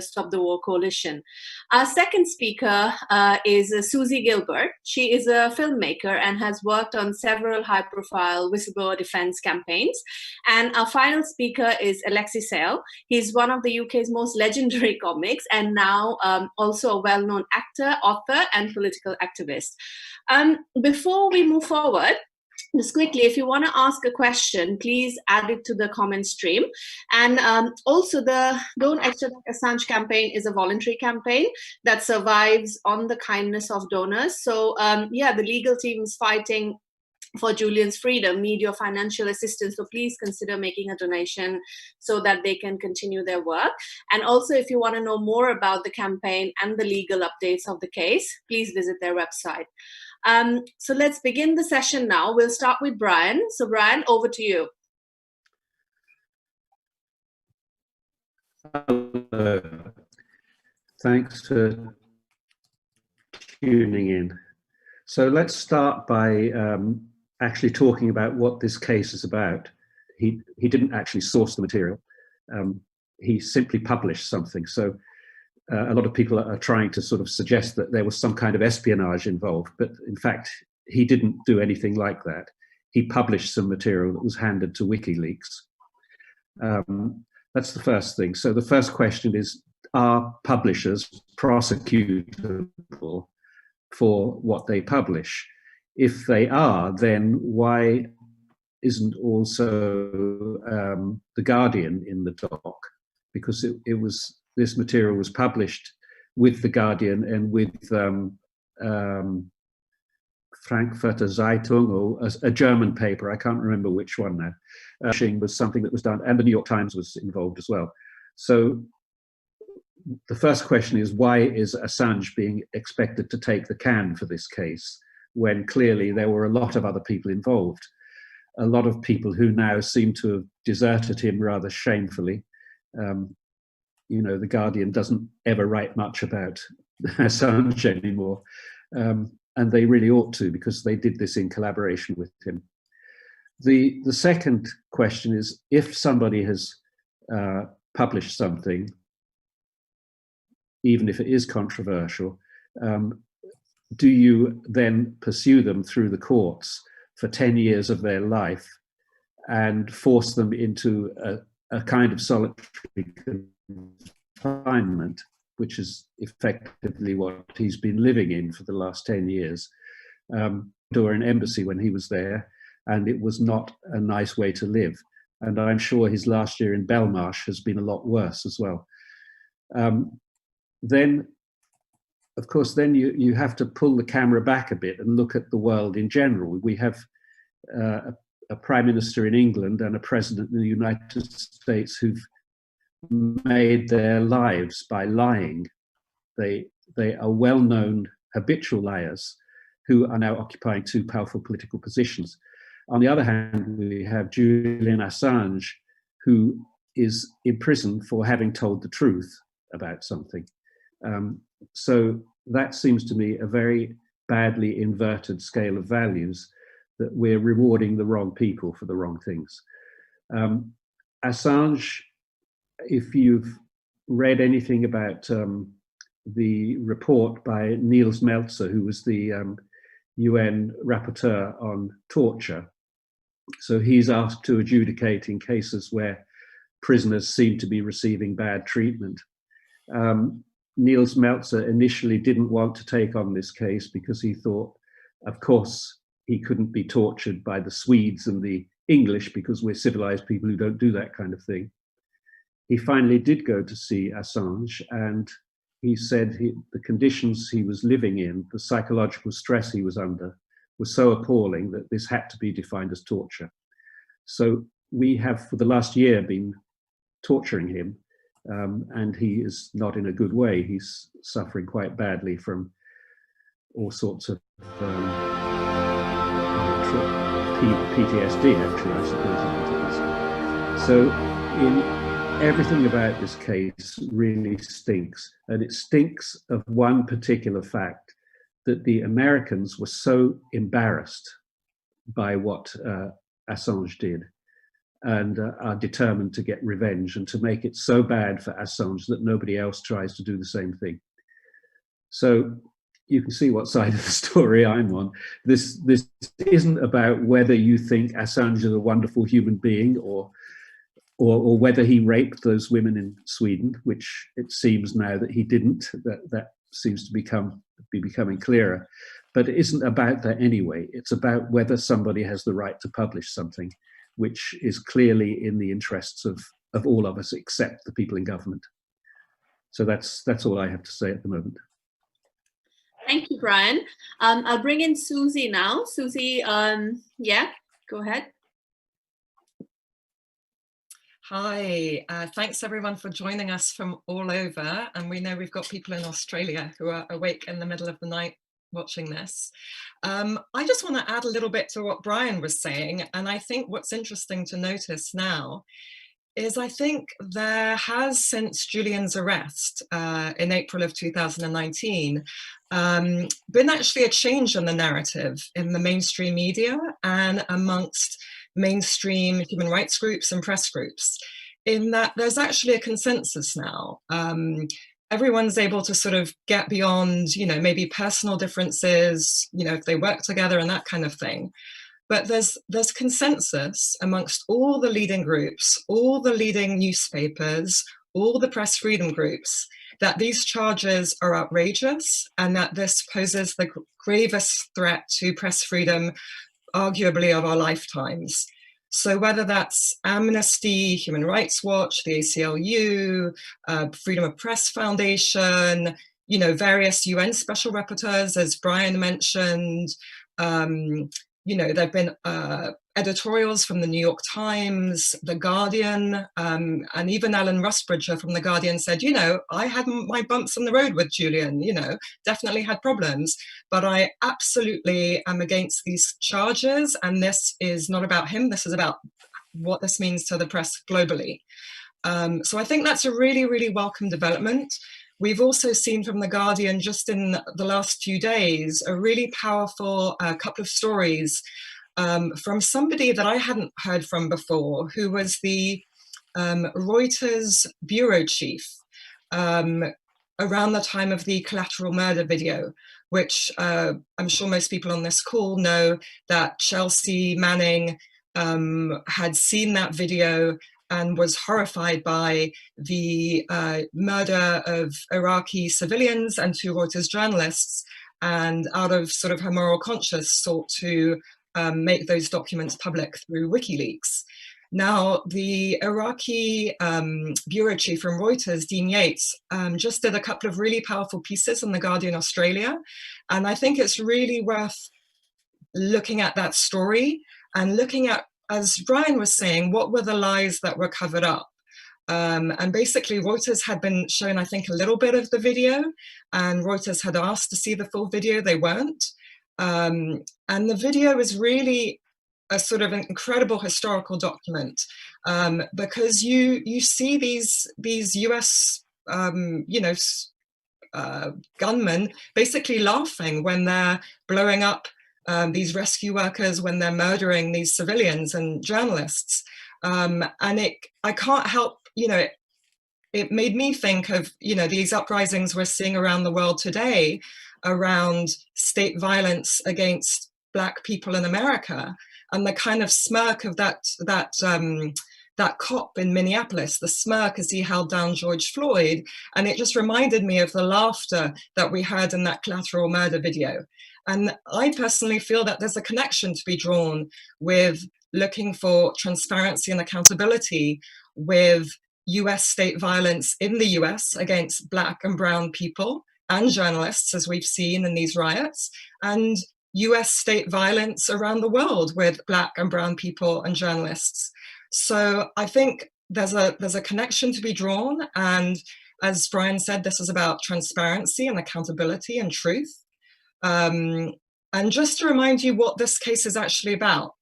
Stop the War Coalition. Our second speaker is Suzie Gilbert. She is a filmmaker and has worked on several high-profile whistleblower defense campaigns. And our final speaker is Alexei Sayle. He's one of the UK's most legendary comics and now also a well-known actor, author, and political activist. Before we move forward, just quickly, if you want to ask a question, please add it to the comment stream. And also, the Don't Extradite Assange campaign is a voluntary campaign that survives on the kindness of donors. So, yeah, the legal team is fighting for Julian's freedom, need your financial assistance. So please consider making a donation so that they can continue their work. And also, if you want to know more about the campaign and the legal updates of the case, please visit their website. So let's begin the session now. We'll start with Brian. So Brian, over to you. Hello. Thanks for tuning in. So let's start by actually talking about what this case is about. He didn't actually source the material. He simply published something. So a lot of people are trying to sort of suggest that there was some kind of espionage involved, but in fact, he didn't do anything like that. He published some material that was handed to WikiLeaks. That's the first thing. So the first question is, are publishers prosecutable for what they publish? If they are, then why isn't also The Guardian in the dock? Because this material was published with The Guardian and with Frankfurter Zeitung, or a German paper, I can't remember which one now. Was something that was done, and the New York Times was involved as well. So the first question is, why is Assange being expected to take the can for this case, when clearly there were a lot of other people involved? A lot of people who now seem to have deserted him rather shamefully. You know, The Guardian doesn't ever write much about Assange anymore. And they really ought to, because they did this in collaboration with him. The second question is, if somebody has published something, even if it is controversial, do you then pursue them through the courts for 10 years of their life and force them into a kind of solitary confinement, which is effectively what he's been living in for the last 10 years, or an embassy when he was there, and it was not a nice way to live. And I'm sure his last year in Belmarsh has been a lot worse as well. Then, of course, then you have to pull the camera back a bit and look at the world in general. We have a prime minister in England and a president in the United States who've made their lives by lying. They are well-known habitual liars who are now occupying two powerful political positions. On the other hand, we have Julian Assange, who is in prison for having told the truth about something. So that seems to me a very badly inverted scale of values, that we're rewarding the wrong people for the wrong things. Assange, if you've read anything about the report by Niels Melzer, who was the UN rapporteur on torture, so he's asked to adjudicate in cases where prisoners seem to be receiving bad treatment. Niels Melzer initially didn't want to take on this case because he thought, of course, he couldn't be tortured by the Swedes and the English because we're civilized people who don't do that kind of thing. He finally did go to see Assange, and he said the conditions he was living in, the psychological stress he was under, was so appalling that this had to be defined as torture. So we have, for the last year, been torturing him, and he is not in a good way. He's suffering quite badly from all sorts of PTSD, actually, I suppose it is. So everything about this case really stinks, and it stinks of one particular fact, that the Americans were so embarrassed by what Assange did, and are determined to get revenge and to make it so bad for Assange that nobody else tries to do the same thing. So you can see what side of the story I'm on. This isn't about whether you think Assange is a wonderful human being or whether he raped those women in Sweden, which it seems now that he didn't. That seems to be becoming clearer. But it isn't about that anyway. It's about whether somebody has the right to publish something, which is clearly in the interests of all of us except the people in government. So that's all I have to say at the moment. Thank you, Brian. I'll bring in Suzie now. Suzie, yeah, go ahead. Hi, thanks everyone for joining us from all over. And we know we've got people in Australia who are awake in the middle of the night watching this. I just want to add a little bit to what Brian was saying. And I think what's interesting to notice now is I think there has, since Julian's arrest in April of 2019, been actually a change in the narrative in the mainstream media and amongst mainstream human rights groups and press groups, in that there's actually a consensus now. Everyone's able to sort of get beyond, maybe personal differences, if they work together and that kind of thing. But there's consensus amongst all the leading groups, all the leading newspapers, all the press freedom groups, that these charges are outrageous and that this poses the gravest threat to press freedom, arguably of our lifetimes. So whether that's Amnesty, Human Rights Watch, the ACLU, Freedom of Press Foundation, various UN special rapporteurs, as Brian mentioned, there have been editorials from the New York Times, The Guardian, and even Alan Rusbridger from The Guardian said, I had my bumps on the road with Julian, definitely had problems, but I absolutely am against these charges. And this is not about him. This is about what this means to the press globally. So I think that's a really, really welcome development. We've also seen from The Guardian just in the last few days a really powerful couple of stories from somebody that I hadn't heard from before, who was the Reuters bureau chief around the time of the collateral murder video, which I'm sure most people on this call know that Chelsea Manning had seen that video and was horrified by the murder of Iraqi civilians and 2 Reuters journalists, and out of sort of her moral conscience sought to make those documents public through WikiLeaks. Now, the Iraqi bureau chief from Reuters, Dean Yates, just did a couple of really powerful pieces in The Guardian Australia, and I think it's really worth looking at that story and looking at, as Brian was saying, what were the lies that were covered up? And basically Reuters had been shown, I think, a little bit of the video, and Reuters had asked to see the full video. They weren't. And the video is really a sort of an incredible historical document, because you see these US, gunmen basically laughing when they're blowing up these rescue workers, when they're murdering these civilians and journalists. And I can't help, it made me think of, these uprisings we're seeing around the world today around state violence against Black people in America, and the kind of smirk of that cop in Minneapolis, the smirk as he held down George Floyd. And it just reminded me of the laughter that we heard in that collateral murder video. And I personally feel that there's a connection to be drawn with looking for transparency and accountability with US state violence in the US against Black and brown people and journalists, as we've seen in these riots, and US state violence around the world with Black and brown people and journalists. So I think there's a connection to be drawn. And as Brian said, this is about transparency and accountability and truth. And just to remind you what this case is actually about.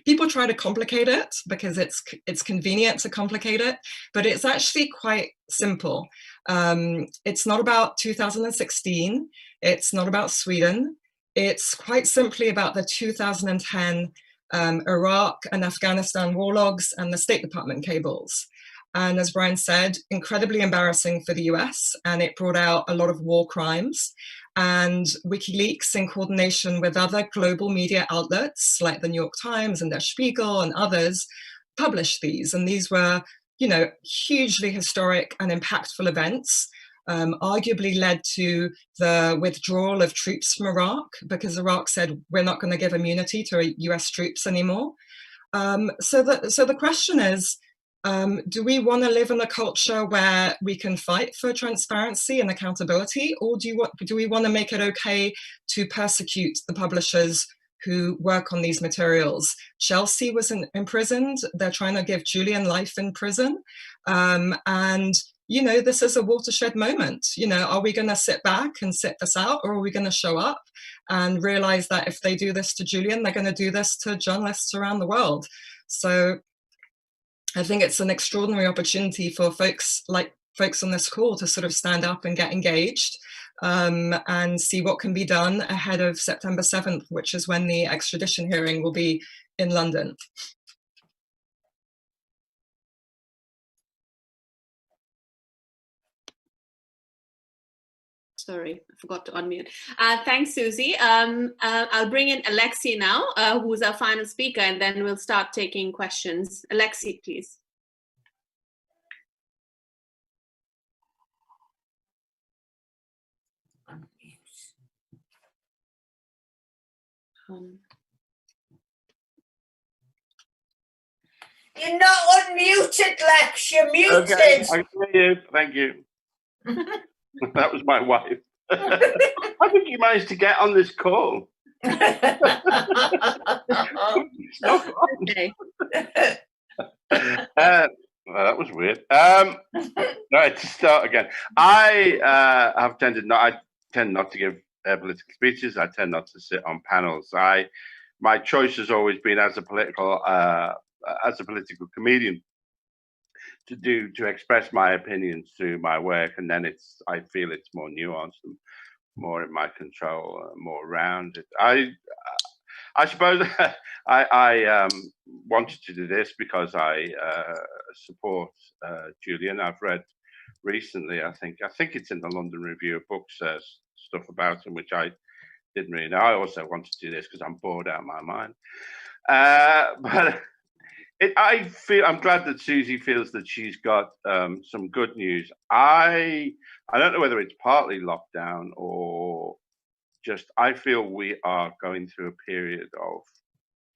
People try to complicate it because it's convenient to complicate it, but it's actually quite simple. It's not about 2016. It's not about Sweden. It's quite simply about the 2010 Iraq and Afghanistan war logs, and the State Department cables. And as Brian said, incredibly embarrassing for the US, and it brought out a lot of war crimes. And WikiLeaks, in coordination with other global media outlets like the New York Times and Der Spiegel and others, published these. And these were, you know, hugely historic and impactful events, arguably led to the withdrawal of troops from Iraq, because Iraq said, we're not going to give immunity to US troops anymore. So the question is, do we want to live in a culture where we can fight for transparency and accountability, or do we want to make it okay to persecute the publishers who work on these materials? Chelsea was imprisoned. They're trying to give Julian life in prison. And, you know, this is a watershed moment. You know, are we going to sit back and sit this out, or are we going to show up and realize that if they do this to Julian, they're going to do this to journalists around the world? So I think it's an extraordinary opportunity for folks on this call to sort of stand up and get engaged, and see what can be done ahead of September 7th, which is when the extradition hearing will be in London. Sorry, I forgot to unmute. Thanks, Suzie. I'll bring in Alexei now, who's our final speaker, and then we'll start taking questions. Alexei, please. You're not unmuted, Lex. You're muted. Okay, I can hear you. Thank you. That was my wife. I think you managed to get on this call. Okay. Well, that was weird. Right, to start again. I tend not to give political speeches. I tend not to sit on panels. My choice has always been as a political comedian to express my opinions through my work, and then I feel it's more nuanced and more in my control, more rounded. I suppose I wanted to do this because I support Julian. I've read recently, I think it's in the London Review of Books, stuff about him, which I didn't really know. I also wanted to do this because I'm bored out of my mind. But I'm glad that Suzie feels that she's got some good news. I don't know whether it's partly lockdown or just I feel we are going through a period of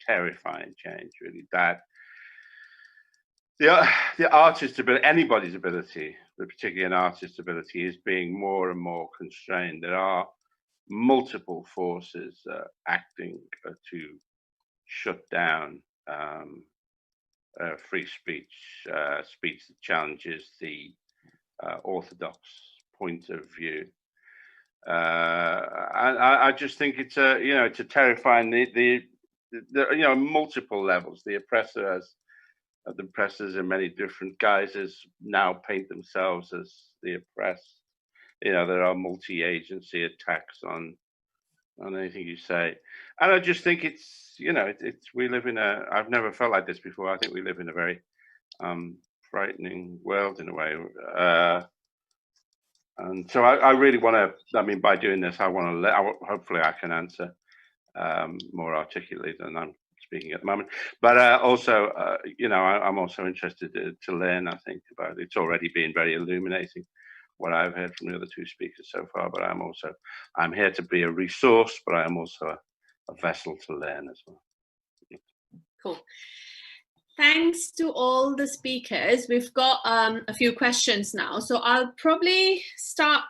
terrifying change, really, that the artist's ability, anybody's ability, but particularly an artist's ability, is being more and more constrained. There are multiple forces acting to shut down free speech, speech that challenges the orthodox point of view. I just think it's a terrifying, multiple levels. The oppressors in many different guises now paint themselves as the oppressed. There are multi-agency attacks on anything you say, and I just think we live in I've never felt like this before. I think we live in a very frightening world in a way. And so I really want to, by doing this, hopefully I can answer more articulately than I'm speaking at the moment. But also, I'm also interested to learn, I think, about it. It's already been very illuminating, what I've heard from the other two speakers so far. But I'm here to be a resource, but I am also a vessel to learn as well. Cool. Thanks to all the speakers. We've got a few questions now. So I'll probably start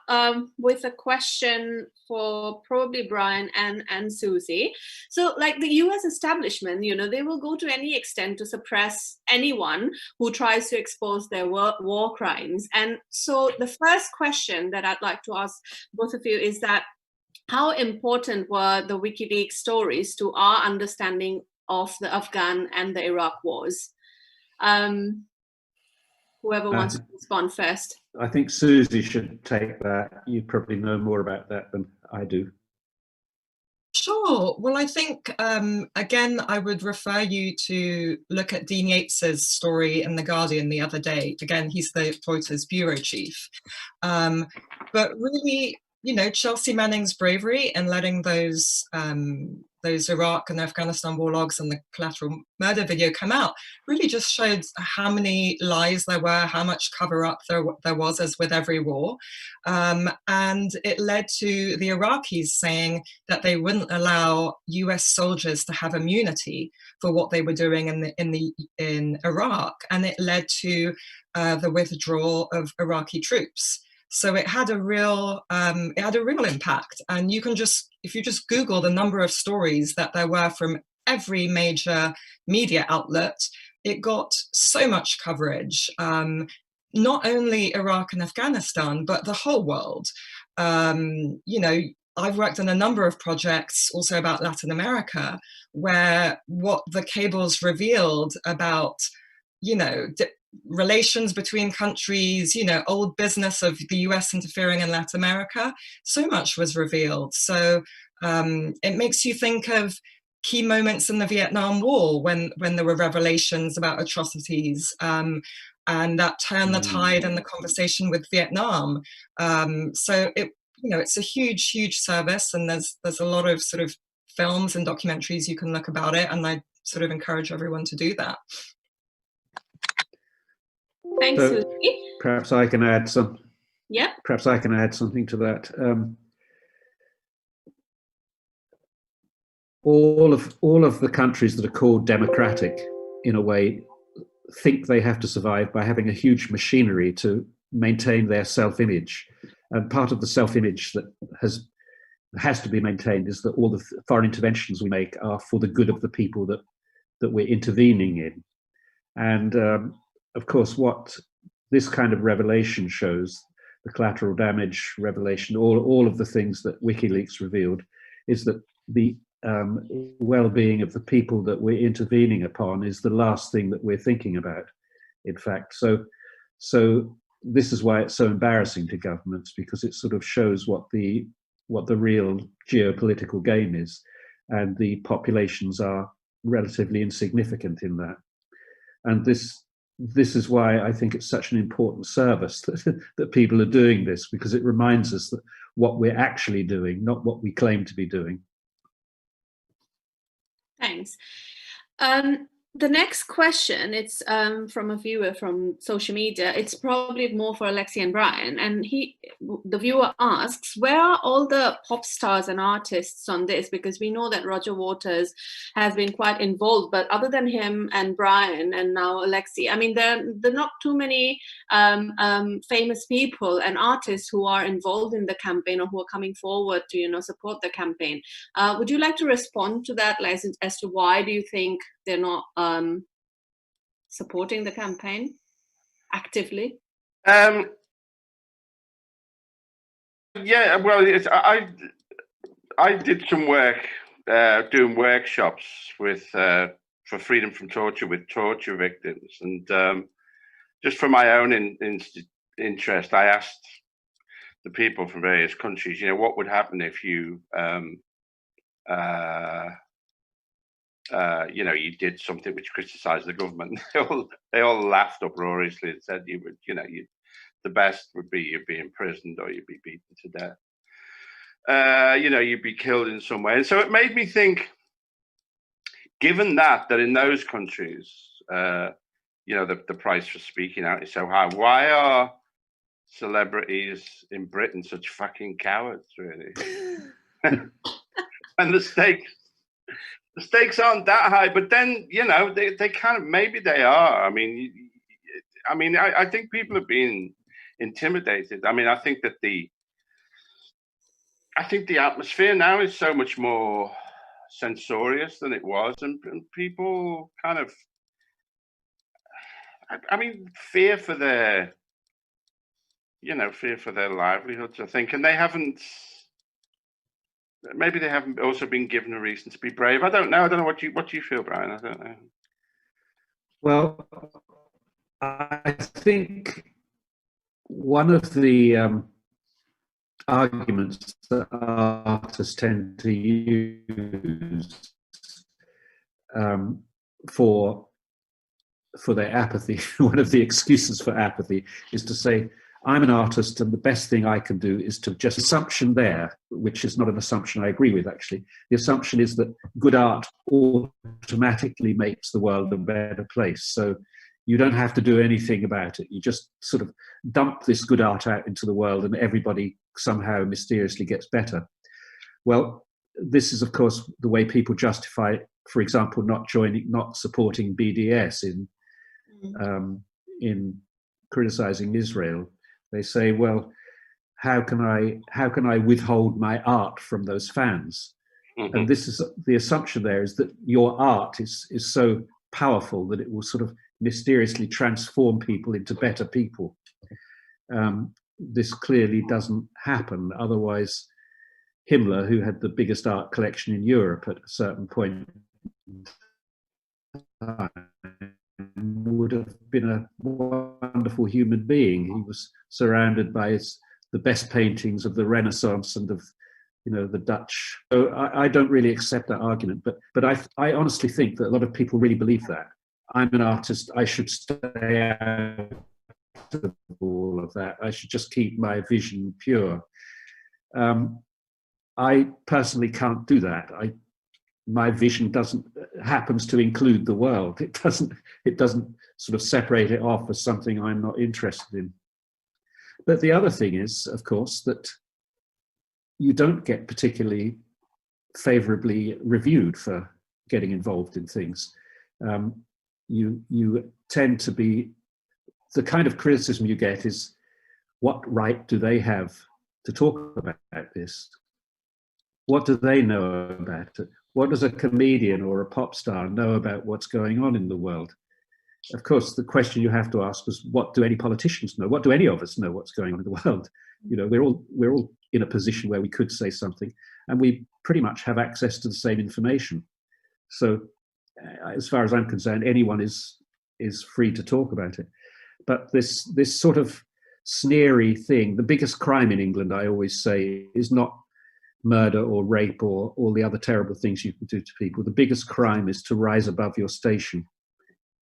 with a question for probably Brian and Suzie. So like the US establishment, they will go to any extent to suppress anyone who tries to expose their war crimes. And so the first question that I'd like to ask both of you is that how important were the WikiLeaks stories to our understanding of the Afghan and the Iraq wars? Whoever wants to respond first. I think Suzie should take that. You probably know more about that than I do. Sure. Well, I think, again, I would refer you to look at Dean Yates's story in The Guardian the other day. Again, he's the Reuters bureau chief. But really, you know, Chelsea Manning's bravery in letting those Iraq and Afghanistan war logs and the collateral murder video come out really just showed how many lies there were, how much cover up there was, as with every war. And it led to the Iraqis saying that they wouldn't allow US soldiers to have immunity for what they were doing in Iraq. And it led to the withdrawal of Iraqi troops. So it had a real impact. And you can just, if you just Google the number of stories that there were from every major media outlet, it got so much coverage. Not only Iraq and Afghanistan, but the whole world. You know, I've worked on a number of projects also about Latin America, where what the cables revealed about, you know, relations between countries, you know, old business of the US interfering in Latin America, so much was revealed. So it makes you think of key moments in the Vietnam War when there were revelations about atrocities, and that turned the tide in the conversation with Vietnam. So it, you know, it's a huge, huge service, and there's a lot of sort of films and documentaries you can look about it, and I sort of encourage everyone to do that. Thanks, So Suzie. perhaps I can add some. Yeah. Perhaps I can add something to that. All of the countries that are called democratic, in a way, think they have to survive by having a huge machinery to maintain their self-image. And part of the self-image that has to be maintained is that all the foreign interventions we make are for the good of the people that we're intervening in. And of course, what this kind of revelation shows, the collateral damage revelation, all of the things that WikiLeaks revealed, is that the well-being of the people that we're intervening upon is the last thing that we're thinking about, in fact. So this is why it's so embarrassing to governments, because it sort of shows what the real geopolitical game is, and the populations are relatively insignificant in that. And this is why I think it's such an important service that people are doing this, because it reminds us that what we're actually doing, not what we claim to be doing. Thanks. The next question, it's from a viewer from social media. It's probably more for Alexei and Brian. And the viewer asks, where are all the pop stars and artists on this? Because we know that Roger Waters has been quite involved, but other than him and Brian and now Alexei, I mean, there are not too many famous people and artists who are involved in the campaign or who are coming forward to, you know, support the campaign. Would you like to respond to that, as to why do you think they're not supporting the campaign actively? Yeah, well, I did some work doing workshops with for freedom from torture with torture victims, and just for my own interest, I asked the people from various countries, you know, what would happen if you you know, you did something which criticized the government. They all laughed uproariously and said you would, you know, the best would be you'd be imprisoned or you'd be beaten to death. You know, you'd be killed in some way. And so it made me think, given that in those countries, you know, the price for speaking out is so high, why are celebrities in Britain such fucking cowards, really? And the stakes aren't that high, but then, you know, they kind of, maybe they are. I mean, I think people are being intimidated. I mean, I think that the atmosphere now is so much more censorious than it was, and people kind of, I mean, fear for their livelihoods, I think, and maybe they haven't also been given a reason to be brave. I don't know. What do you feel, Brian? I don't know. Well, I think one of the arguments that artists tend to use for their apathy. One of the excuses for apathy is to say, I'm an artist and the best thing I can do is to just assumption there, which is not an assumption I agree with, actually. The assumption is that good art automatically makes the world a better place. So you don't have to do anything about it. You just sort of dump this good art out into the world and everybody somehow mysteriously gets better. Well, this is, of course, the way people justify, for example, not supporting BDS in criticizing Israel. They say, well, how can I withhold my art from those fans? Mm-hmm. And this is the assumption there, is that your art is so powerful that it will sort of mysteriously transform people into better people. This clearly doesn't happen. Otherwise, Himmler, who had the biggest art collection in Europe at a certain point, would have been a wonderful human being. He was surrounded by the best paintings of the Renaissance and of, the Dutch. So I don't really accept that argument, but I honestly think that a lot of people really believe that. I'm an artist, I should stay out of all of that. I should just keep my vision pure. I personally can't do that. My vision happens to include the world. It doesn't sort of separate it off as something I'm not interested in. But the other thing is, of course, that you don't get particularly favorably reviewed for getting involved in things. You tend to be, the kind of criticism you get is, what right do they have to talk about this? What do they know about it? What does a comedian or a pop star know about what's going on in the world? Of course, the question you have to ask was, what do any politicians know? What do any of us know what's going on in the world? We're all in a position where we could say something, and we pretty much have access to the same information. So as far as I'm concerned, anyone is free to talk about it. But this sort of sneery thing, the biggest crime in England, I always say, is not murder or rape or all the other terrible things you can do to people. The biggest crime is to rise above your station.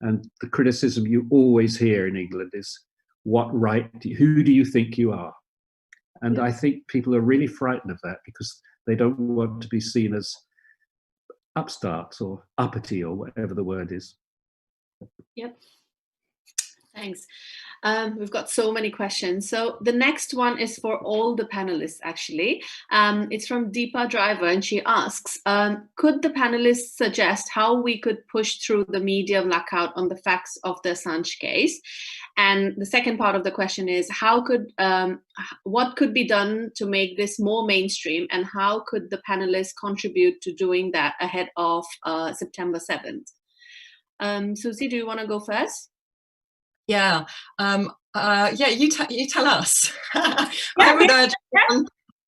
And the criticism you always hear in England is, what right, who do you think you are? And I think people are really frightened of that, because they don't want to be seen as upstarts or uppity or whatever the word is. Yep. Thanks. We've got so many questions. So the next one is for all the panelists, actually. It's from Deepa Driver, and she asks, could the panelists suggest how we could push through the media blackout on the facts of the Assange case? And the second part of the question is, what could be done to make this more mainstream, and how could the panelists contribute to doing that ahead of September 7th? Suzie, do you want to go first? Yeah, you tell us. I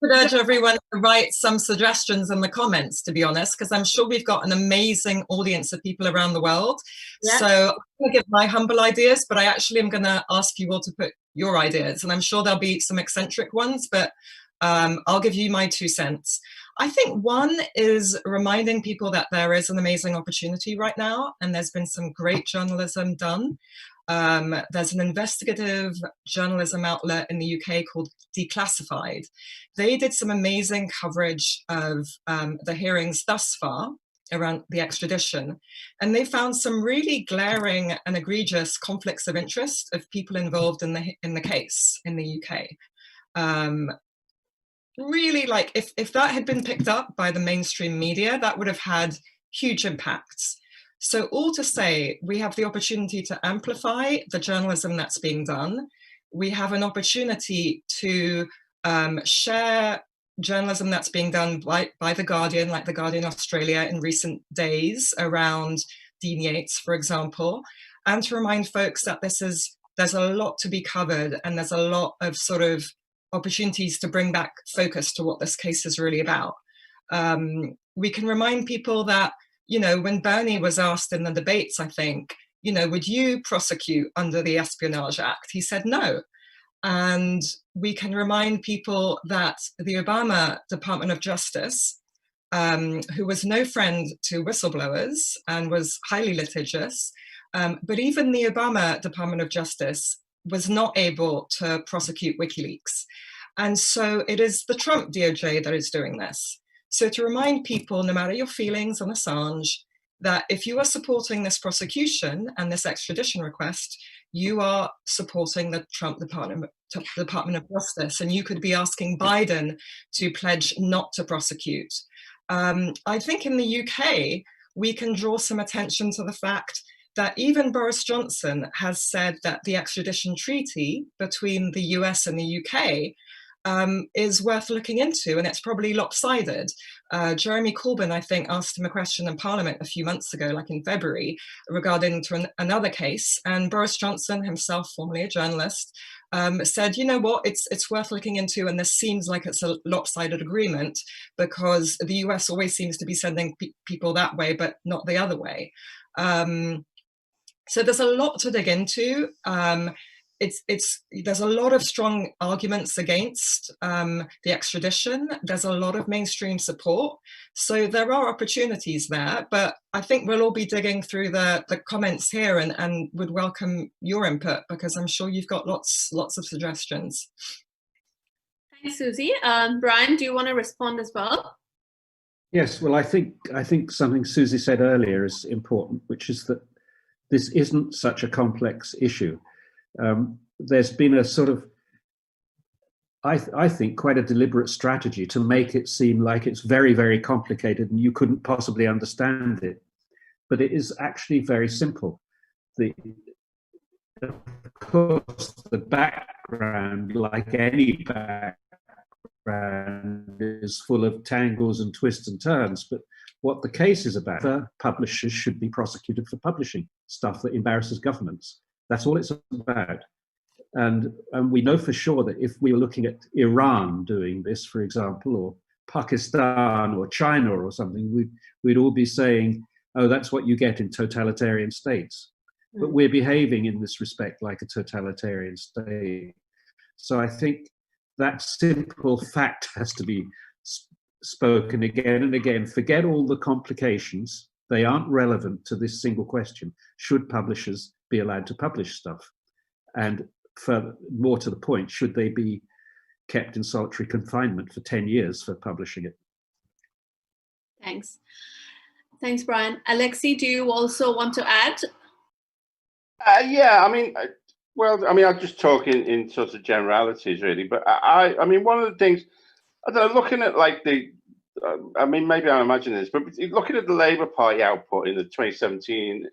would urge everyone to write some suggestions in the comments, to be honest, because I'm sure we've got an amazing audience of people around the world. Yeah. So I'm going to give my humble ideas, but I actually am going to ask you all to put your ideas, and I'm sure there'll be some eccentric ones, but I'll give you my 2 cents. I think one is reminding people that there is an amazing opportunity right now, and there's been some great journalism done. There's an investigative journalism outlet in the UK called Declassified. They did some amazing coverage of the hearings thus far around the extradition, and they found some really glaring and egregious conflicts of interest of people involved in the case in the UK. Really, like, if that had been picked up by the mainstream media, that would have had huge impacts. So all to say, we have the opportunity to amplify the journalism that's being done. We have an opportunity to share journalism that's being done by The Guardian, like The Guardian Australia in recent days around Dean Yates, for example, and to remind folks that there's a lot to be covered, and there's a lot of sort of opportunities to bring back focus to what this case is really about. We can remind people that, when Bernie was asked in the debates, I think, would you prosecute under the Espionage Act? He said no. And we can remind people that the Obama Department of Justice, who was no friend to whistleblowers and was highly litigious, but even the Obama Department of Justice was not able to prosecute WikiLeaks. And so it is the Trump DOJ that is doing this. So to remind people, no matter your feelings on Assange, that if you are supporting this prosecution and this extradition request, you are supporting the Trump Department of Justice, and you could be asking Biden to pledge not to prosecute. I think in the UK, we can draw some attention to the fact that even Boris Johnson has said that the extradition treaty between the US and the UK is worth looking into, and it's probably lopsided. Jeremy Corbyn, I think, asked him a question in Parliament a few months ago, like in February, regarding to another case, and Boris Johnson himself, formerly a journalist, said, you know what, it's worth looking into, and this seems like it's a lopsided agreement because the US always seems to be sending people that way, but not the other way. So there's a lot to dig into. There's a lot of strong arguments against the extradition. There's a lot of mainstream support. So there are opportunities there, but I think we'll all be digging through the comments here and would welcome your input, because I'm sure you've got lots of suggestions. Thanks, Suzie. Brian, do you want to respond as well? Yes, well, I think something Suzie said earlier is important, which is that this isn't such a complex issue. There's been a sort of, I think, quite a deliberate strategy to make it seem like it's very, very complicated and you couldn't possibly understand it. But it is actually very simple. Of course, the background, like any background, is full of tangles and twists and turns. But what the case is about, publishers should be prosecuted for publishing stuff that embarrasses governments. That's all it's about. And we know for sure that if we were looking at Iran doing this, for example, or Pakistan or China or something, we'd all be saying, oh, that's what you get in totalitarian states. But we're behaving in this respect like a totalitarian state. So I think that simple fact has to be spoken again and again. Forget all the complications. They aren't relevant to this single question. Should publishers be allowed to publish stuff? And further, more to the point, should they be kept in solitary confinement for 10 years for publishing it? Thanks. Thanks, Brian. Alexei, do you also want to add? Yeah, I mean, I'll just talk in sort of generalities, really. But I mean, one of the things, I don't know, looking at like I mean, maybe I'm imagining this, but looking at the Labour Party output in the 2017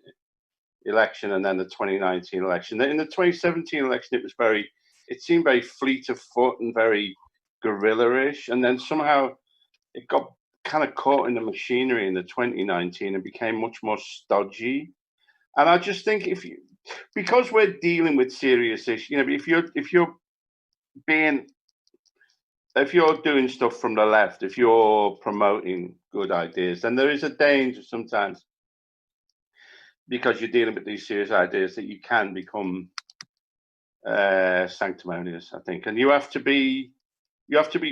election and then the 2019 election. In the 2017 election, it seemed very fleet of foot and very guerrilla-ish, and then somehow it got kind of caught in the machinery in the 2019 and became much more stodgy. And I just think because we're dealing with serious issues, you know, if you're doing stuff from the left, if you're promoting good ideas, then there is a danger sometimes, because you're dealing with these serious ideas, that you can become sanctimonious, I think. And you have to be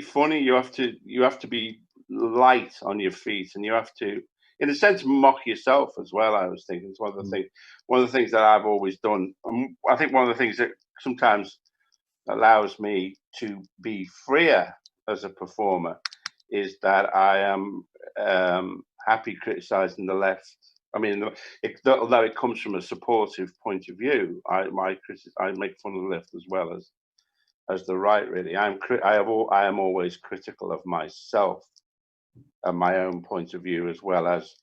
funny. You have to be light on your feet, and you have to, in a sense, mock yourself as well. I was thinking it's one of the things that I've always done. I think one of the things that sometimes allows me to be freer as a performer is that I am happy criticizing the left. I mean, although it comes from a supportive point of view, I make fun of the left as well as the right. Really, I am always critical of myself and my own point of view, as well as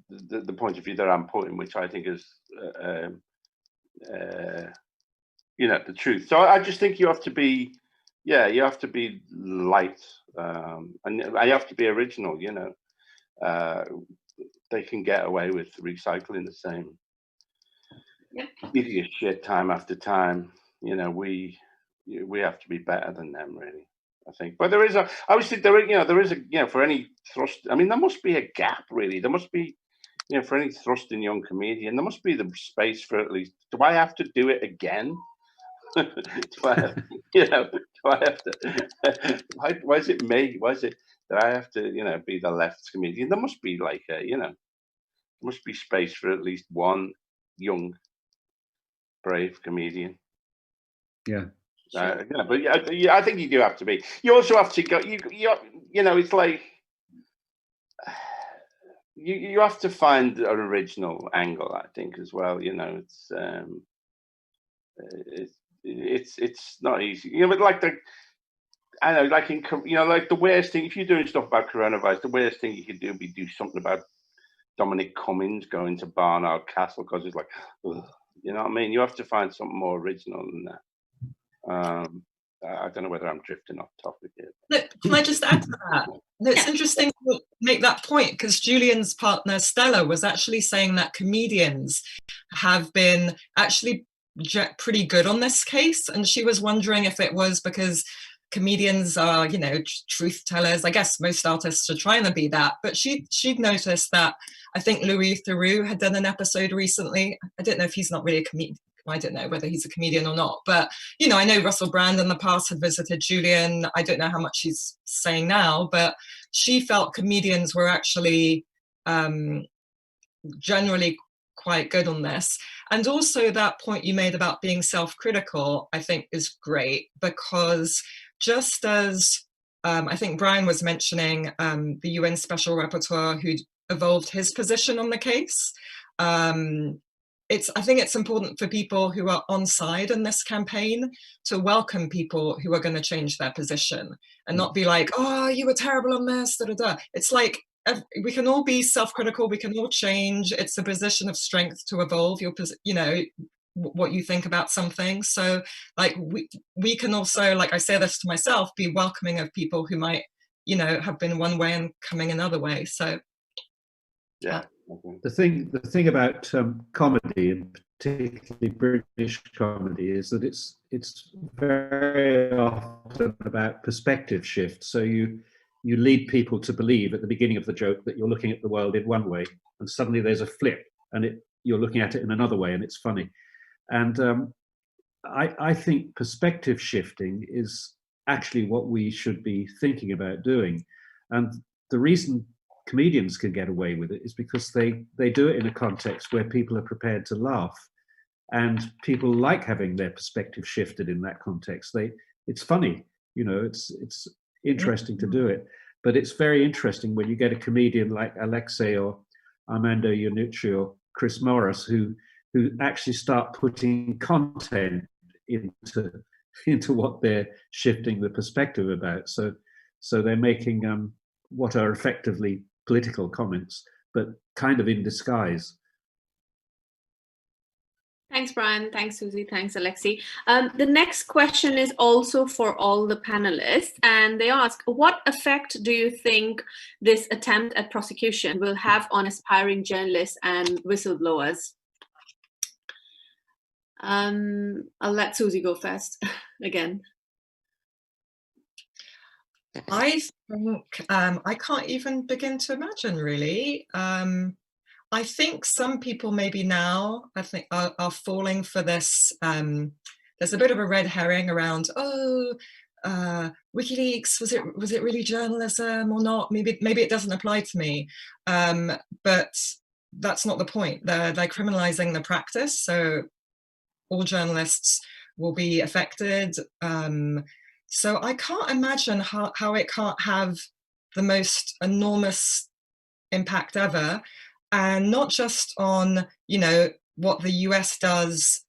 the point of view that I'm putting, which I think is, you know, the truth. So I just think you have to be light, and I have to be original. You know. They can get away with recycling the same idiot shit time after time. You know, we have to be better than them, really, I think. But there is for any thrust. I mean, there must be a gap, really. There must be, you know, for any thrusting young comedian, there must be the space for at least. Do I have to do it again? Do I have, do I have to? Why is it me? Why is it that I have to, be the left comedian? There must be like there must be space for at least one young, brave comedian. Yeah. But yeah, I think you do have to be. You also have to go. It's like you have to find an original angle. I think as well. It's not easy. But like I know, like like the worst thing, if you're doing stuff about coronavirus, the worst thing you could do would be do something about Dominic Cummings going to Barnard Castle, because it's like, ugh, you know what I mean? You have to find something more original than that. I don't know whether I'm drifting off topic here. Look, can I just add to that? It's interesting to make that point, because Julian's partner Stella was actually saying that comedians have been actually pretty good on this case, and she was wondering if it was because comedians are, truth tellers. I guess most artists are trying to be that, but she'd noticed that I think Louis Theroux had done an episode recently. I don't know if he's not really a comedian. I don't know whether he's a comedian or not, but I know Russell Brand in the past had visited Julian. I don't know how much he's saying now, but she felt comedians were actually generally quite good on this. And also that point you made about being self-critical, I think is great, because just as I think Brian was mentioning the UN Special Rapporteur who evolved his position on the case, I think it's important for people who are on side in this campaign to welcome people who are going to change their position and not be like, oh, you were terrible on this, da, da, da. It's like, we can all be self-critical, we can all change. It's a position of strength to evolve your, what you think about something. So like we can also, like I say this to myself, be welcoming of people who might, have been one way and coming another way. So yeah. The thing about comedy, and particularly British comedy, is that it's very often about perspective shift. So you lead people to believe at the beginning of the joke that you're looking at the world in one way, and suddenly there's a flip, and you're looking at it in another way, and it's funny. And I think perspective shifting is actually what we should be thinking about doing. And the reason comedians can get away with it is because they do it in a context where people are prepared to laugh, and people like having their perspective shifted in that context. It's funny, it's interesting to do it, but it's very interesting when you get a comedian like Alexei or Armando Iannucci or Chris Morris who actually start putting content into what they're shifting the perspective about. So they're making what are effectively political comments, but kind of in disguise. Thanks, Brian. Thanks, Suzie. Thanks, Alexei. The next question is also for all the panelists, and they ask, what effect do you think this attempt at prosecution will have on aspiring journalists and whistleblowers? I'll let Suzie go first again. I think I can't even begin to imagine, really. I think some people maybe now, I think, are falling for this. There's a bit of a red herring around, WikiLeaks, was it really journalism or not? Maybe it doesn't apply to me. But that's not the point. They're criminalizing the practice, so all journalists will be affected. So I can't imagine how it can't have the most enormous impact ever, and not just on, what the US does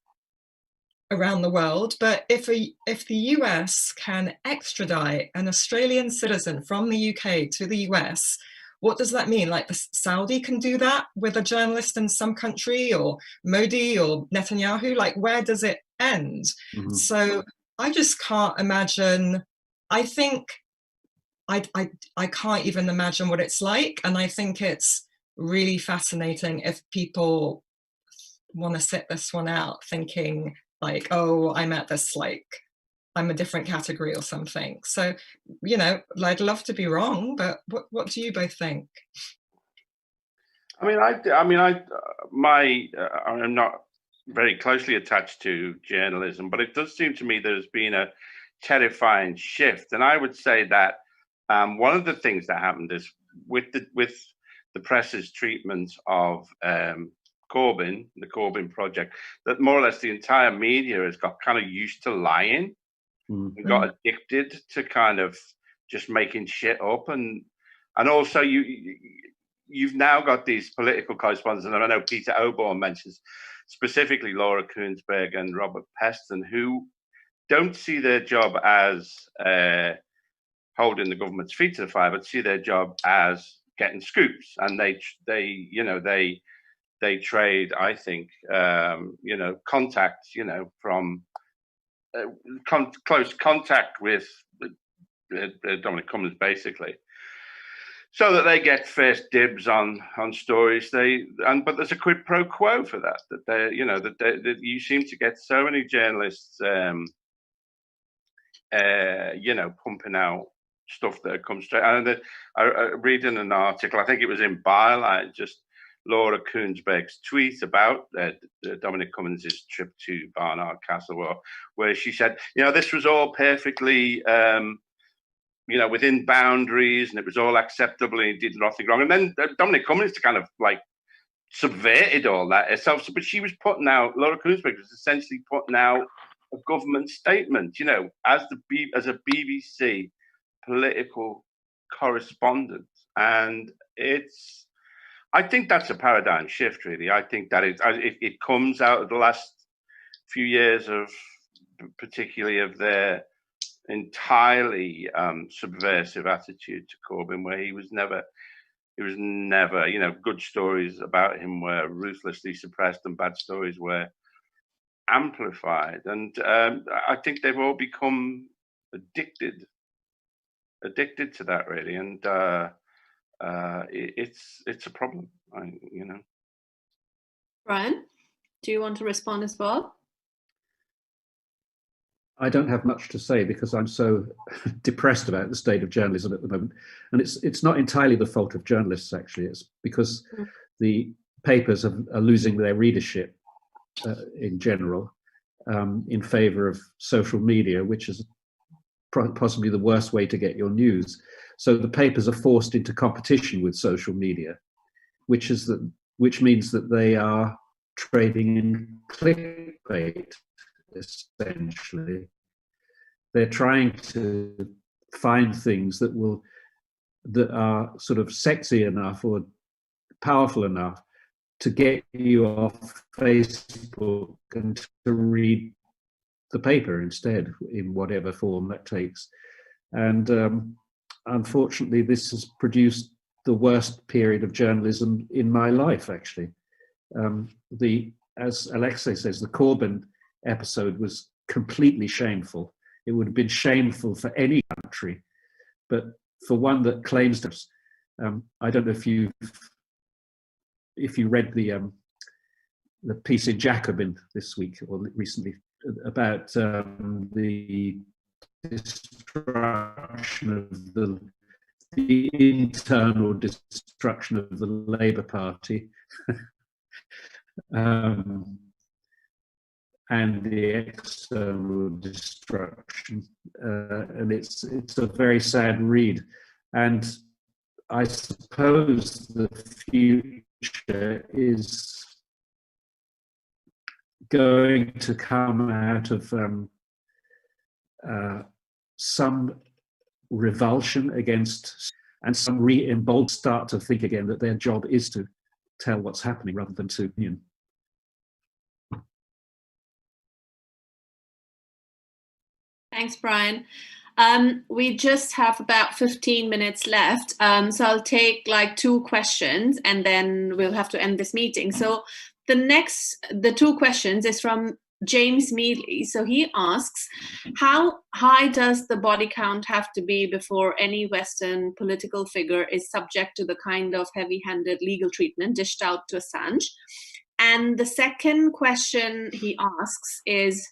around the world, but if the US can extradite an Australian citizen from the UK to the US, what does that mean? Like the Saudi can do that with a journalist in some country, or Modi or Netanyahu? Like, where does it end? Mm-hmm. So I just can't imagine. I think I can't even imagine what it's like. And I think it's really fascinating if people want to sit this one out thinking like, oh, I'm at this, like, I'm a different category or something. So, I'd love to be wrong, but what do you both think? I'm not, very closely attached to journalism, but it does seem to me there's been a terrifying shift. And I would say that one of the things that happened is with the press's treatment of Corbyn, the Corbyn project, that more or less the entire media has got kind of used to lying and got addicted to kind of just making shit up. And also you've now got these political correspondents, and I know Peter Oborne mentions specifically Laura Kuenssberg and Robert Peston, who don't see their job as holding the government's feet to the fire, but see their job as getting scoops. And they trade, I think, contacts, from close contact with Dominic Cummings, basically, so that they get first dibs on stories. But there's a quid pro quo for that. That you seem to get so many journalists, pumping out stuff that comes straight. And I read in an article, I think it was in Byline, just Laura Kuenssberg's tweet about Dominic Cummings' trip to Barnard Castle, where she said, this was all perfectly, within boundaries, and it was all acceptable, and he did nothing wrong. And then Dominic Cummings kind of like subverted all that herself. But she was putting out, Laura Kuenssberg was essentially putting out a government statement, as a BBC political correspondent. And I think that's a paradigm shift, really. I think that it comes out of the last few years of, particularly of their entirely subversive attitude to Corbyn, where he was never, good stories about him were ruthlessly suppressed and bad stories were amplified. And I think they've all become addicted to that, really. And it's a problem, Brian, do you want to respond as well? I don't have much to say because I'm so depressed about the state of journalism at the moment. And it's not entirely the fault of journalists, actually. It's because the papers are losing their readership in general in favor of social media, which is possibly the worst way to get your news. So the papers are forced into competition with social media, which means that they are trading in clickbait. Essentially, they're trying to find things that are sort of sexy enough or powerful enough to get you off Facebook and to read the paper instead, in whatever form that takes. And unfortunately, this has produced the worst period of journalism in my life, actually. As Alexei says, the Corbyn episode was completely shameful. It would have been shameful for any country, but for one that claims to, I don't know if you read the piece in Jacobin this week or recently about the destruction of the internal destruction of the Labour Party. And the external destruction, and it's a very sad read. And I suppose the future is going to come out of some revulsion against, and some re-emboldened start to think again that their job is to tell what's happening rather than to Thanks, Brian. We just have about 15 minutes left. So I'll take like 2 questions and then we'll have to end this meeting. So the 2 questions is from James Mealy. So he asks, how high does the body count have to be before any Western political figure is subject to the kind of heavy-handed legal treatment dished out to Assange? And the second question he asks is,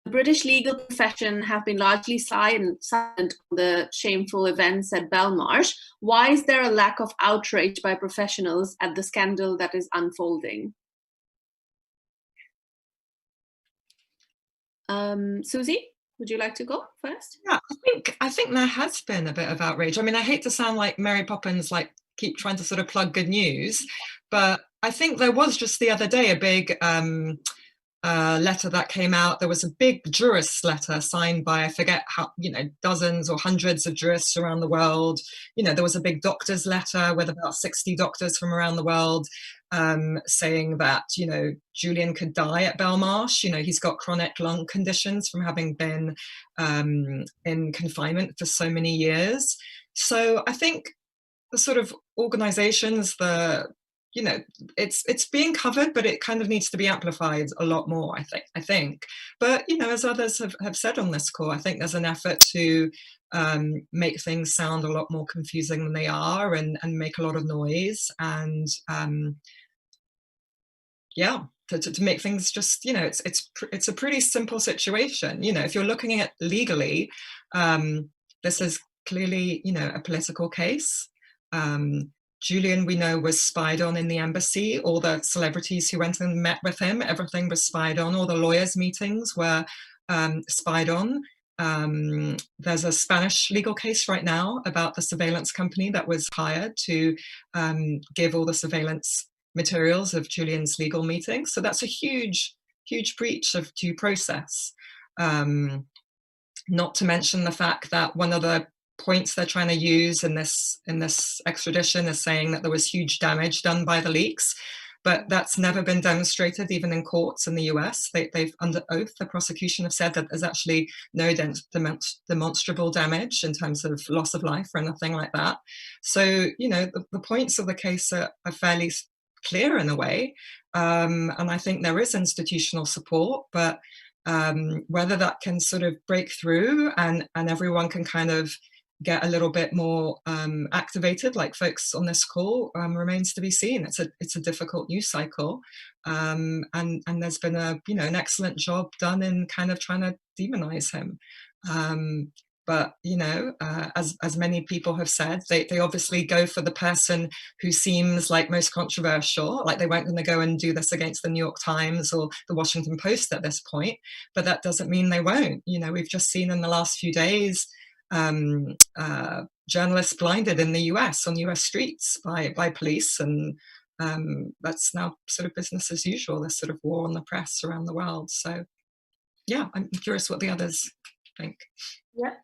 the British legal profession have been largely silent on the shameful events at Belmarsh. Why is there a lack of outrage by professionals at the scandal that is unfolding? Suzie, would you like to go first? Yeah, I think there has been a bit of outrage. I mean, I hate to sound like Mary Poppins, like keep trying to sort of plug good news, but I think there was just the other day a big letter that came out. There was a big jurist letter signed by, I forget how, dozens or hundreds of jurists around the world. There was a big doctor's letter with about 60 doctors from around the world saying that, Julian could die at Belmarsh. He's got chronic lung conditions from having been in confinement for so many years. So I think the sort of organizations, it's being covered, but it kind of needs to be amplified a lot more, I think. But, as others have said on this call, I think there's an effort to make things sound a lot more confusing than they are, and make a lot of noise, and to make things just, it's a pretty simple situation. If you're looking at legally, this is clearly, a political case. Julian, we know, was spied on in the embassy. All the celebrities who went and met with him, everything was spied on. All the lawyers' meetings were spied on. There's a Spanish legal case right now about the surveillance company that was hired to give all the surveillance materials of Julian's legal meetings. So that's a huge, huge breach of due process. Not to mention the fact that one of the points they're trying to use in this extradition is saying that there was huge damage done by the leaks, but that's never been demonstrated even in courts in the US. They've under oath, the prosecution have said that there's actually no demonstrable damage in terms of loss of life or anything like that. So the points of the case are fairly clear in a way, and I think there is institutional support, but whether that can sort of break through and everyone can kind of get a little bit more activated, like folks on this call, remains to be seen. It's a difficult news cycle, and there's been an excellent job done in kind of trying to demonize him. But as many people have said, they obviously go for the person who seems like most controversial. Like they weren't going to go and do this against the New York Times or the Washington Post at this point, but that doesn't mean they won't. We've just seen in the last few days journalists blinded in the US on US streets by police, and that's now sort of business as usual, this sort of war on the press around the world. So yeah, I'm curious what the others think. Yeah.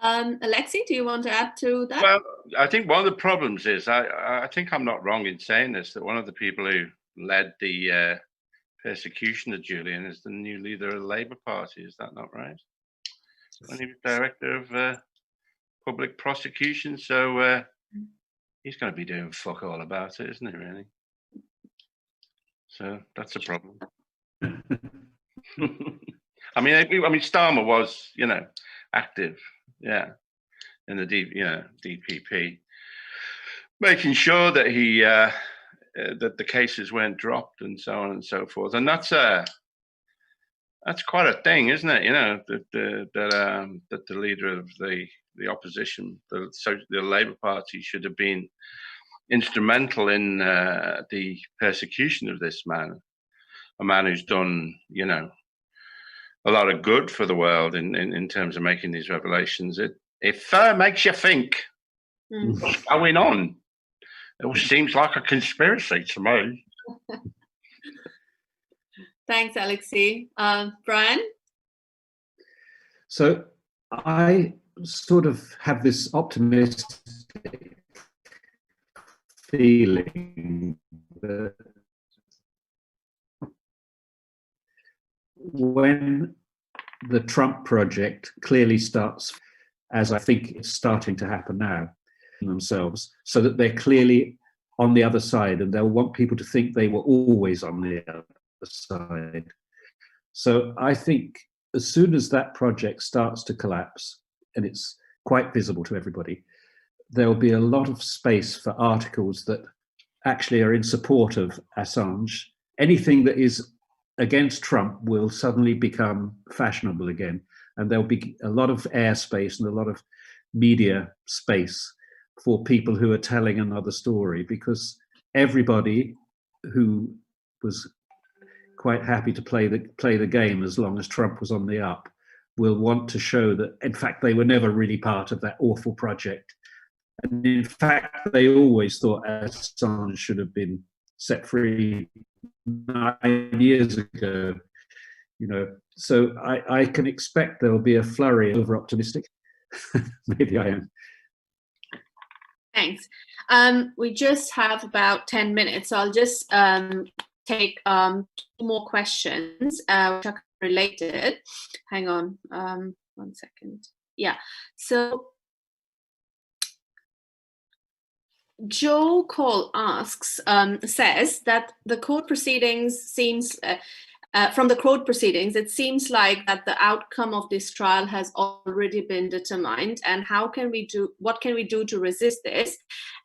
Alexei, do you want to add to that? Well, I think one of the problems is, I think I'm not wrong in saying this, that one of the people who led the persecution of Julian is the new leader of the Labour Party. Is that not right? When he was director of public prosecution, so he's going to be doing fuck all about it, isn't he? Really? So that's a problem. I mean, Starmer was, active, in the DPP, making sure that he that the cases weren't dropped and so on and so forth, and that's quite a thing, isn't it? That the leader of the opposition, the Labour Party, should have been instrumental in the persecution of this man, a man who's done, a lot of good for the world in terms of making these revelations. It makes you think what's going on. It all seems like a conspiracy to me. Thanks, Alexei. Brian? So I sort of have this optimistic feeling that when the Trump project clearly starts, as I think it's starting to happen now, themselves, so that they're clearly on the other side, and they'll want people to think they were always on the other side. So I think as soon as that project starts to collapse, and it's quite visible to everybody, there'll be a lot of space for articles that actually are in support of Assange. Anything that is against Trump will suddenly become fashionable again, and there'll be a lot of airspace and a lot of media space for people who are telling another story, because everybody who was quite happy to play the game as long as Trump was on the up, will want to show that, in fact, they were never really part of that awful project. And in fact, they always thought Assange should have been set free 9 years ago. So I can expect there will be a flurry. Over optimistic. Maybe I am. Thanks. We just have about 10 minutes, so I'll just take 2 more questions, which are related. Hang on, 1 second. Yeah, so Joe Cole says that the court proceedings seems, from the court proceedings, it seems like that the outcome of this trial has already been determined, and what can we do to resist this?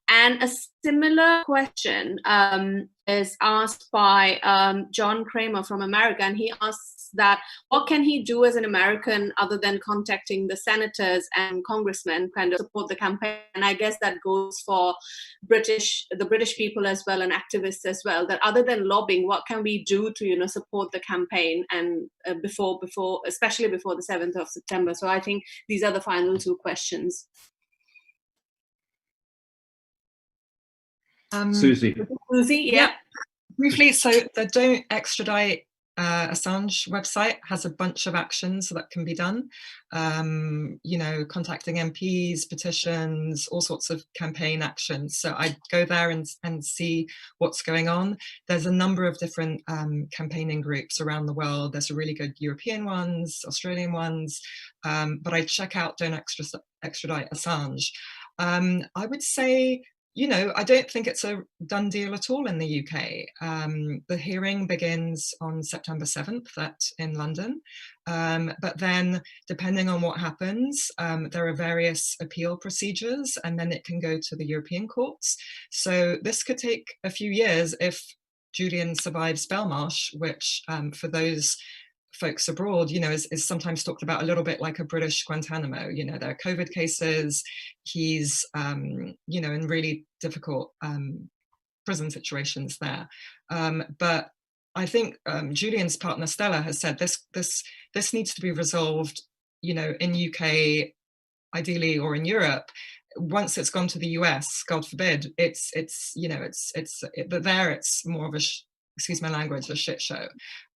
And a similar question is asked by John Kramer from America, and he asks that what can he do as an American other than contacting the senators and congressmen kind of support the campaign? And I guess that goes for the British people as well and activists as well, that other than lobbying, what can we do to support the campaign and before especially before the 7th of September? So I think these are the final 2 questions. Suzie, yeah. Briefly, so the Don't Extradite Assange website has a bunch of actions that can be done. Contacting MPs, petitions, all sorts of campaign actions. So I'd go there and see what's going on. There's a number of different campaigning groups around the world. There's really good European ones, Australian ones, but I'd check out Don't Extradite Assange. I would say, I don't think it's a done deal at all in the UK. The hearing begins on September 7th in London. But then, depending on what happens, there are various appeal procedures, and then it can go to the European courts. So this could take a few years if Julian survives Belmarsh, which for those folks abroad, is sometimes talked about a little bit like a British Guantanamo. There are COVID cases. He's, in really difficult prison situations there. But I think Julian's partner Stella has said this needs to be resolved, in UK, ideally, or in Europe. Once it's gone to the US, God forbid, but there it's more of a excuse my language, a shit show.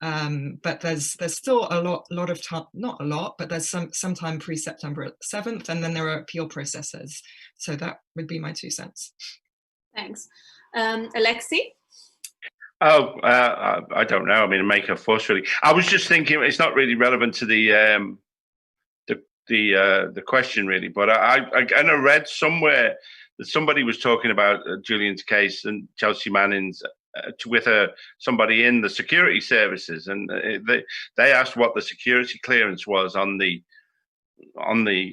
But there's still a lot of time, not a lot, but there's some time pre-September 7th, and then there are appeal processes. So that would be my 2 cents. Thanks. Alexei? I don't know. I mean, make a fuss, really. I was just thinking it's not really relevant to the question, really, but I kind of read somewhere that somebody was talking about Julian's case and Chelsea Manning's with somebody in the security services, and they asked what the security clearance was on the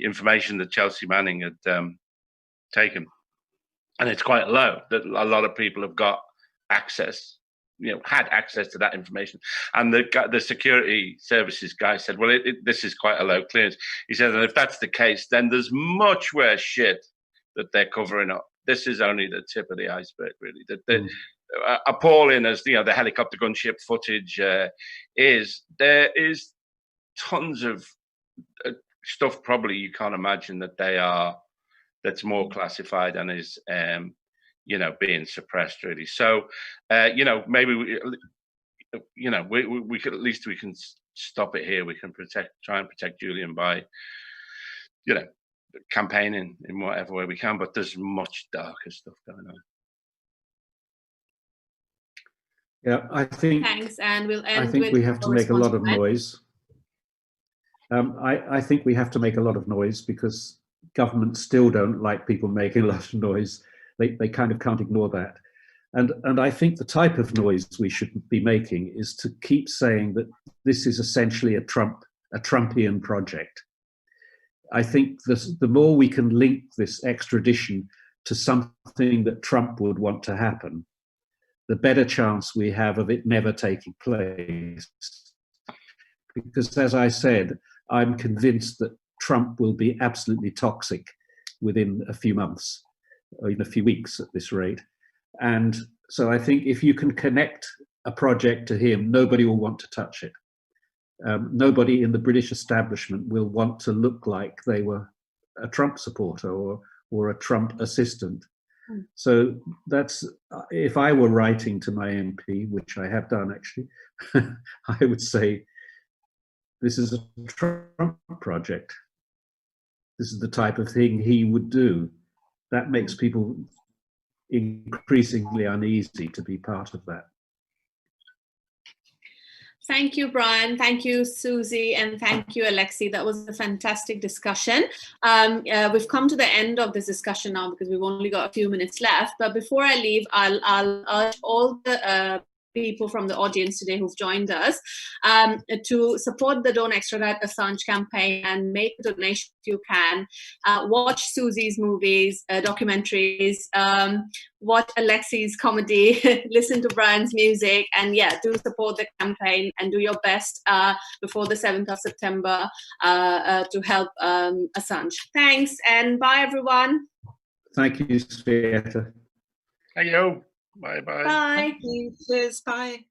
information that Chelsea Manning had taken, and it's quite low. That a lot of people have got access, had access to that information. And the security services guy said, well, this is quite a low clearance. He said, and if that's the case, then there's much worse shit that they're covering up. This is only the tip of the iceberg, really. Appalling as the helicopter gunship footage is, there is tons of stuff probably you can't imagine that's more classified and is being suppressed, really. So maybe we could, at least we can stop it here. We can try and protect Julian by campaigning in whatever way we can, but there's much darker stuff going on. Yeah, I think. Thanks, and we'll end. I think we have to make a lot of noise. I think we have to make a lot of noise because governments still don't like people making a lot of noise. They kind of can't ignore that. And I think the type of noise we should be making is to keep saying that this is essentially a Trumpian project. I think the more we can link this extradition to something that Trump would want to happen, the better chance we have of it never taking place. Because as I said, I'm convinced that Trump will be absolutely toxic within a few months, or in a few weeks at this rate. And so I think if you can connect a project to him, nobody will want to touch it. Nobody in the British establishment will want to look like they were a Trump supporter or a Trump assistant. So that's, if I were writing to my MP, which I have done actually, I would say, this is a Trump project. This is the type of thing he would do. That makes people increasingly uneasy to be part of that. Thank you, Brian. Thank you, Suzie, and thank you, Alexei. That was a fantastic discussion. We've come to the end of this discussion now because we've only got a few minutes left. But before I leave, I'll urge all the people from the audience today who've joined us to support the Don't Extradite Assange campaign and make a donation if you can. Watch Suzie's movies, documentaries, watch Alexei's comedy, listen to Brian's music, and yeah, do support the campaign and do your best before the 7th of September to help Assange. Thanks, and bye everyone. Thank you, Sveta. Hey, yo. Bye-bye. Bye. Thank you. Cheers. Bye.